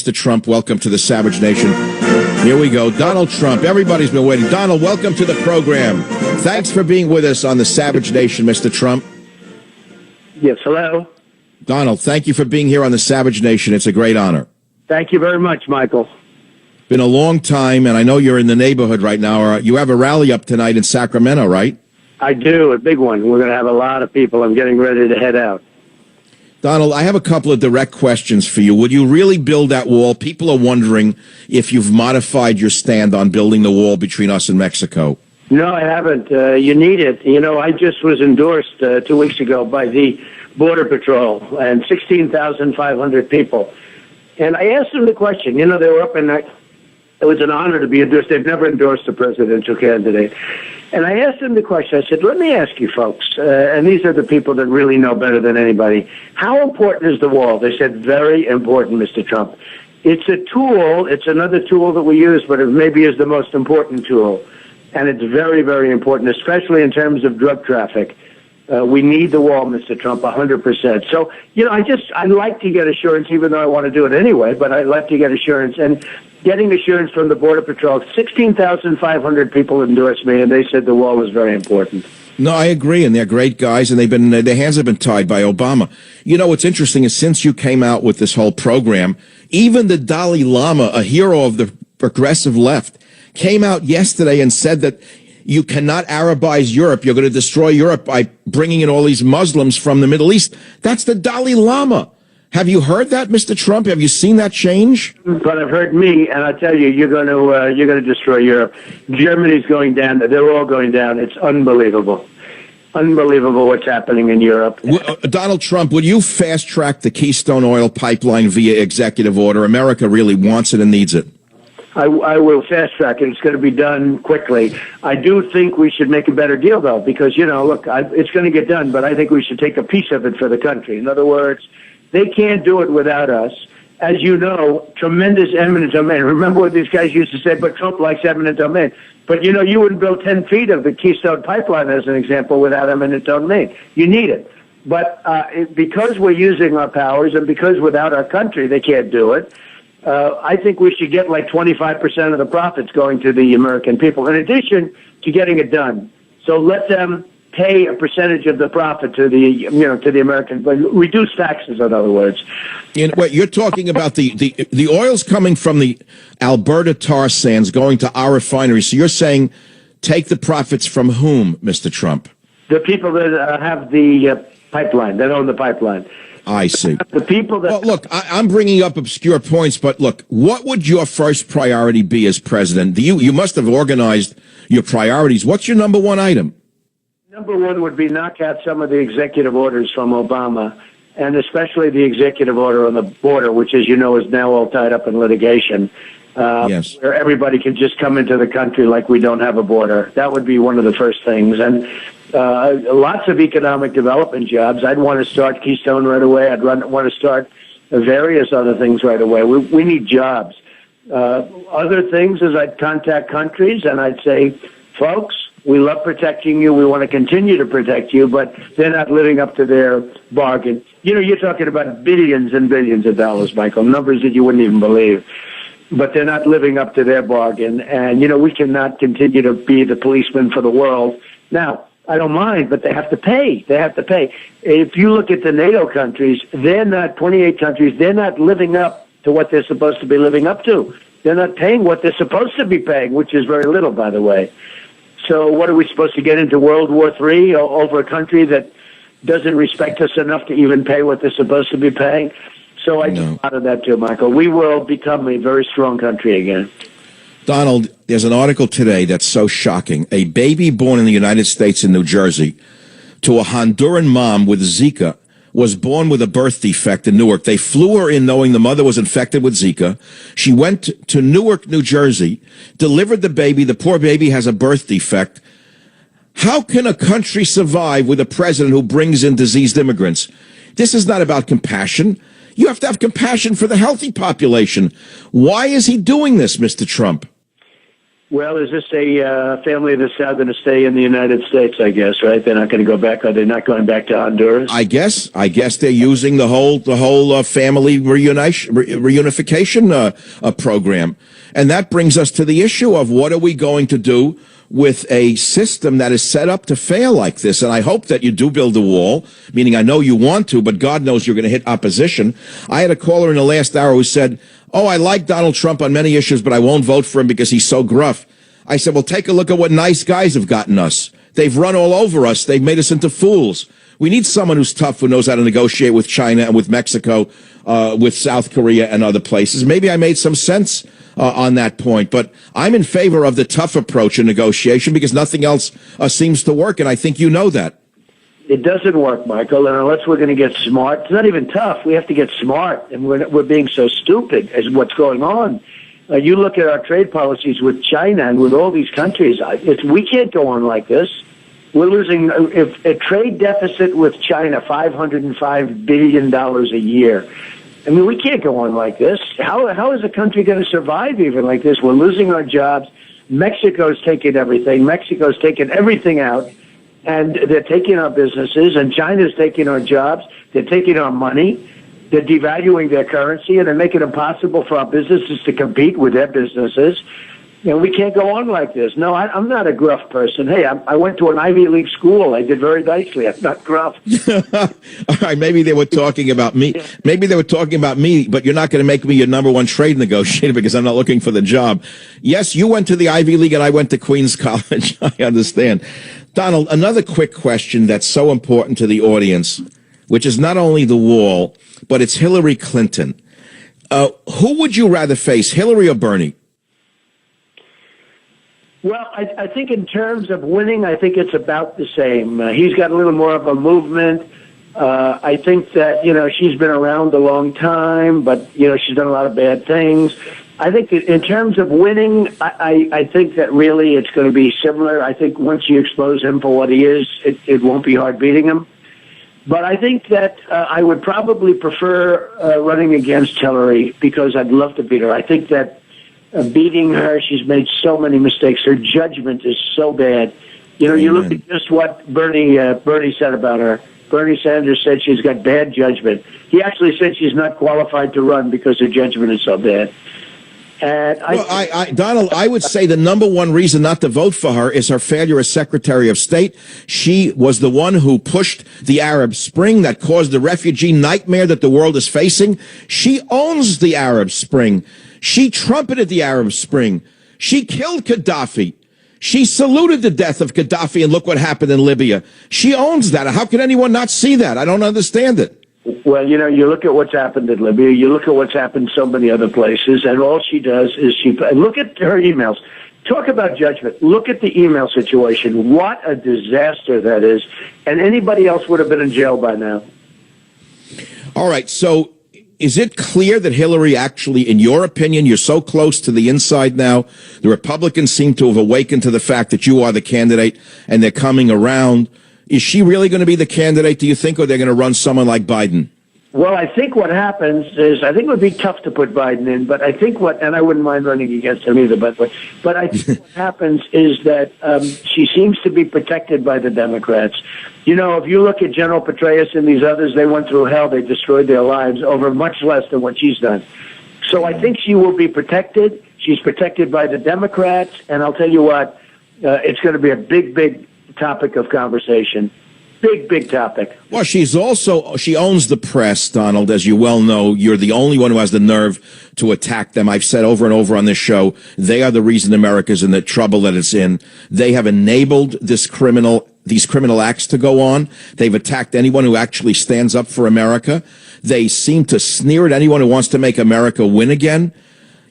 Mr. Trump. Welcome to the Savage Nation. Here we go. Donald Trump. Everybody's been waiting. Donald, welcome to the program. Thanks for being with us on the Savage Nation, Mr. Trump. Yes, hello. Donald, thank you for being here on the Savage Nation. It's a great honor. Thank you very much, Michael. Been a long time, and I know you're in the neighborhood right now. You have a rally up tonight in Sacramento, right? I do, a big one. We're going to have a lot of people. I'm getting ready to head out. Donald, I have a couple of direct questions for you. Would you really build that wall? People are wondering if you've modified your stand on building the wall between us and Mexico. No, I haven't. You need it. You know, I just was endorsed 2 weeks ago by the Border Patrol and 16,500 people. And I asked them the question. You know, they were up and it was an honor to be endorsed. They've never endorsed a presidential candidate. And I asked them the question. I said, let me ask you folks, and these are the people that really know better than anybody, how important is the wall? They said, very important, Mr. Trump. It's a tool. It's another tool that we use, but it maybe is the most important tool. And it's very, very important, especially in terms of drug traffic. We need the wall, Mr. Trump, 100%. So, you know, I'd like to get assurance, even though I want to do it anyway, but I'd like to get assurance. And getting assurance from the Border Patrol, 16,500 people endorsed me, and they said the wall was very important. No, I agree, and they're great guys, and their hands have been tied by Obama. You know, what's interesting is since you came out with this whole program, even the Dalai Lama, a hero of the progressive left, came out yesterday and said that you cannot Arabize Europe. You're going to destroy Europe by bringing in all these Muslims from the Middle East. That's the Dalai Lama. Have you heard that, Mr. Trump? Have you seen that change? But I've heard me, and I tell you, you're going to destroy Europe. Germany's going down. They're all going down. It's unbelievable. Unbelievable what's happening in Europe. Donald Trump, would you fast track the Keystone Oil pipeline via executive order? America really wants it and needs it. I will fast track it. It's going to be done quickly. I do think we should make a better deal, though, because, you know, look, it's going to get done, but I think we should take a piece of it for the country. In other words, they can't do it without us. As you know, tremendous eminent domain. Remember what these guys used to say, but Trump likes eminent domain. But, you know, you wouldn't build 10 feet of the Keystone Pipeline, as an example, without eminent domain. You need it. But because we're using our powers and because without our country they can't do it, I think we should get like 25% of the profits going to the American people, in addition to getting it done. So let them pay a percentage of the profit to the American, reduce taxes, in other words. You're talking about the oil's coming from the Alberta tar sands going to our refinery. So you're saying take the profits from whom, Mr. Trump? The people that have the pipeline, that own the pipeline. I see. The people that... Well, look, I'm bringing up obscure points, but look, what would your first priority be as president? You must have organized your priorities. What's your number one item? Number one would be knock out some of the executive orders from Obama, and especially the executive order on the border, which, as you know, is now all tied up in litigation. Yes. Where everybody can just come into the country like we don't have a border. That would be one of the first things. And lots of economic development jobs. I'd want to start Keystone right away. I'd want to start various other things right away. We need jobs. Other things is I'd contact countries and I'd say, folks, we love protecting you. We want to continue to protect you, but they're not living up to their bargain. You know, you're talking about billions and billions of dollars, Michael, numbers that you wouldn't even believe. But they're not living up to their bargain. And, you know, we cannot continue to be the policeman for the world. Now, I don't mind, but they have to pay. They have to pay. If you look at the NATO countries, they're not, 28 countries, they're not living up to what they're supposed to be living up to. They're not paying what they're supposed to be paying, which is very little, by the way. So what are we supposed to get into World War III over a country that doesn't respect us enough to even pay what they're supposed to be paying? So I get out of that too, Michael. We will become a very strong country again. Donald, there's an article today that's so shocking. A baby born in the United States in New Jersey to a Honduran mom with Zika was born with a birth defect in Newark. They flew her in knowing the mother was infected with Zika. She went to Newark, New Jersey, delivered the baby. The poor baby has a birth defect. How can a country survive with a president who brings in diseased immigrants? This is not about compassion. You have to have compassion for the healthy population. Why is he doing this, Mr. Trump? Well, is this a family that's now going to stay in the United States, I guess, right? They're not going to go back. Are they not going back to Honduras? I guess they're using the whole family reunification program. And that brings us to the issue of what are we going to do with a system that is set up to fail like this. And I hope that you do build a wall, meaning I know you want to, but God knows you're going to hit opposition. I had a caller in the last hour who said, oh, I like Donald Trump on many issues, but I won't vote for him because he's so gruff. I said, well, take a look at what nice guys have gotten us. They've run all over us. They've made us into fools. We need someone who's tough, who knows how to negotiate with China and with Mexico, with South Korea and other places. Maybe I made some sense on that point, but I'm in favor of the tough approach in negotiation because nothing else seems to work, and I think you know that. It doesn't work, Michael, and unless we're going to get smart, it's not even tough. We have to get smart, and we're being so stupid as what's going on. You look at our trade policies with China and with all these countries, we can't go on like this. We're losing a trade deficit with China, $505 billion a year. I mean, we can't go on like this. How is a country going to survive even like this? We're losing our jobs. Mexico's taking everything. Mexico's taking everything out, and they're taking our businesses, and China's taking our jobs. They're taking our money. They're devaluing their currency, and they're making it impossible for our businesses to compete with their businesses. And we can't go on like this. No, I'm not a gruff person. Hey, I went to an Ivy League school. I did very nicely. I'm not gruff. All right, maybe they were talking about me. Maybe they were talking about me, but you're not going to make me your number one trade negotiator because I'm not looking for the job. Yes, you went to the Ivy League and I went to Queens College. I understand. Donald, another quick question that's so important to the audience, which is not only the wall, but it's Hillary Clinton. Who would you rather face, Hillary or Bernie? Well, I think in terms of winning, I think it's about the same. He's got a little more of a movement. I think that, she's been around a long time, but, she's done a lot of bad things. I think that in terms of winning, I think that really it's going to be similar. I think once you expose him for what he is, it won't be hard beating him. But I think that I would probably prefer running against Hillary because I'd love to beat her. I think that beating her, she's made so many mistakes. Her judgment is so bad. You look at just what Bernie said about her. Bernie Sanders said she's got bad judgment. He actually said she's not qualified to run because her judgment is so bad. And Donald, I would say the number one reason not to vote for her is her failure as Secretary of State. She was the one who pushed the Arab Spring that caused the refugee nightmare that the world is facing. She owns the Arab Spring. She trumpeted the Arab Spring. She killed Gaddafi. She saluted the death of Gaddafi, and look what happened in Libya. She owns that. How can anyone not see that? I don't understand it. Well, you look at what's happened in Libya. You look at what's happened in so many other places, and all she does is look at her emails. Talk about judgment. Look at the email situation. What a disaster that is. And anybody else would have been in jail by now. All right, so is it clear that Hillary actually, in your opinion, you're so close to the inside now, the Republicans seem to have awakened to the fact that you are the candidate and they're coming around. Is she really going to be the candidate, do you think, or they're going to run someone like Biden? Well, I think what happens is, I think it would be tough to put Biden in, but I think and I wouldn't mind running against him either, but I think what happens is that she seems to be protected by the Democrats. If you look at General Petraeus and these others, they went through hell. They destroyed their lives over much less than what she's done. So I think she will be protected. She's protected by the Democrats, and I'll tell you what, it's going to be a big, big topic of conversation. Big topic. Well, she owns the press, Donald, as you well know. You're the only one who has the nerve to attack them. I've said over and over on this show, they are the reason America's in the trouble that it's in. They have enabled these criminal acts to go on. They've attacked anyone who actually stands up for America. They seem to sneer at anyone who wants to make America win again.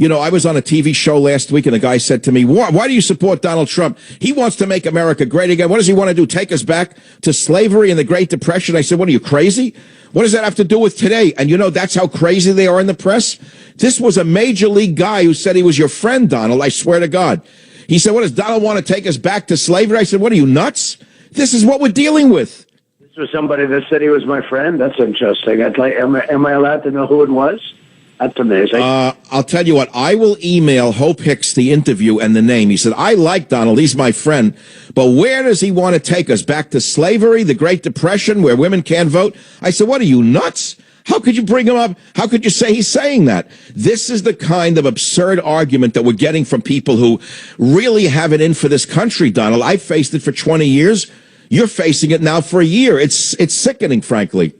I was on a TV show last week, and a guy said to me, why do you support Donald Trump? He wants to make America great again. What does he want to do, take us back to slavery and the Great Depression? I said, what are you, crazy? What does that have to do with today? And that's how crazy they are in the press. This was a major league guy who said he was your friend, Donald, I swear to God. He said, what, does Donald want to take us back to slavery? I said, what are you, nuts? This is what we're dealing with. This was somebody that said he was my friend? That's interesting. Am I allowed to know who it was? That's amazing. I'll tell you what, I will email Hope Hicks the interview and the name. He said, I like Donald. He's my friend. But where does he want to take us? Back to slavery, the Great Depression, where women can't vote? I said, what are you, nuts? How could you bring him up? How could you say he's saying that? This is the kind of absurd argument that we're getting from people who really have it in for this country, Donald. I faced it for 20 years. You're facing it now for a year. It's sickening, frankly.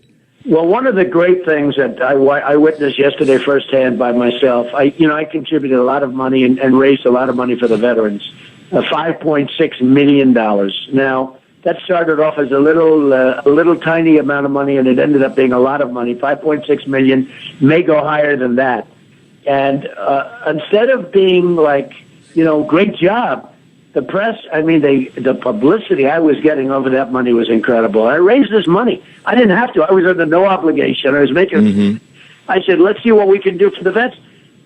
Well, one of the great things that I witnessed yesterday firsthand by myself, I contributed a lot of money and raised a lot of money for the veterans, $5.6 million. Now, that started off as a little tiny amount of money, and it ended up being a lot of money. 5.6 million may go higher than that. And instead of being like, great job, the press, the publicity I was getting over that money was incredible. I raised this money. I didn't have to. I was under no obligation. I was making. I said, let's see what we can do for the vets.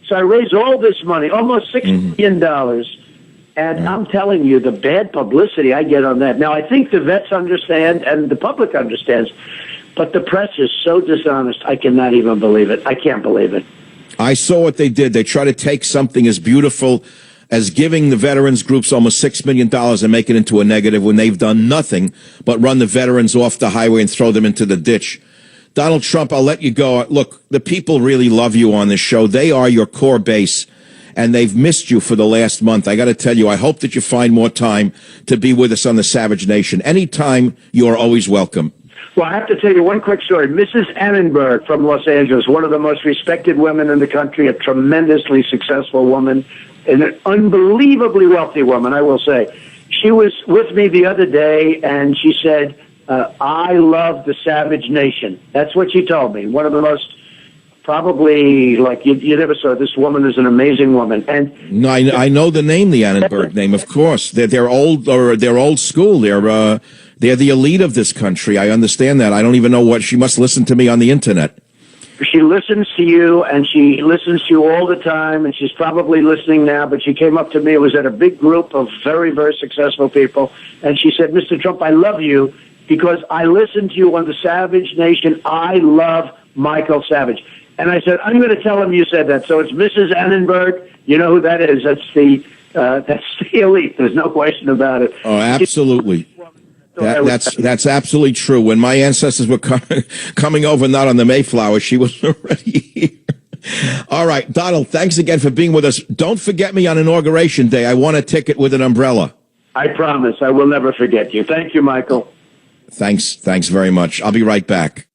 So I raised all this money, almost $6 million. And I'm telling you, the bad publicity I get on that. Now, I think the vets understand and the public understands, but the press is so dishonest, I cannot even believe it. I can't believe it. I saw what they did. They try to take something as beautiful as giving the veterans groups almost $6 million and make it into a negative when they've done nothing but run the veterans off the highway and throw them into the ditch. Donald Trump, I'll let you go. Look, the people really love you on this show. They are your core base, and they've missed you for the last month. I got to tell you, I hope that you find more time to be with us on the Savage Nation. Anytime, you are always welcome. Well, I have to tell you one quick story. Mrs. Annenberg from Los Angeles, one of the most respected women in the country, a tremendously successful woman, and an unbelievably wealthy woman, I will say. She was with me the other day, and she said, I love the Savage Nation. That's what she told me. One of the most, probably, like, you never saw. This woman is an amazing woman. And no, I know the name, the Annenberg name, of course. They're old, or they're old school. They're the elite of this country. I understand that. I don't even know what, she must listen to me on the internet. She listens to you, and she listens to you all the time, and she's probably listening now, but she came up to me. It was at a big group of very, very successful people, and she said, Mr. Trump, I love you because I listen to you on the Savage Nation. I love Michael Savage. And I said, I'm going to tell him you said that. So it's Mrs. Annenberg. You know who that is. That's the elite. There's no question about it. Oh, absolutely. That's absolutely true. When my ancestors were coming over, not on the Mayflower, she was already here. All right, Donald, thanks again for being with us. Don't forget me on Inauguration Day. I want a ticket with an umbrella. I promise. I will never forget you. Thank you, Michael. Thanks very much. I'll be right back.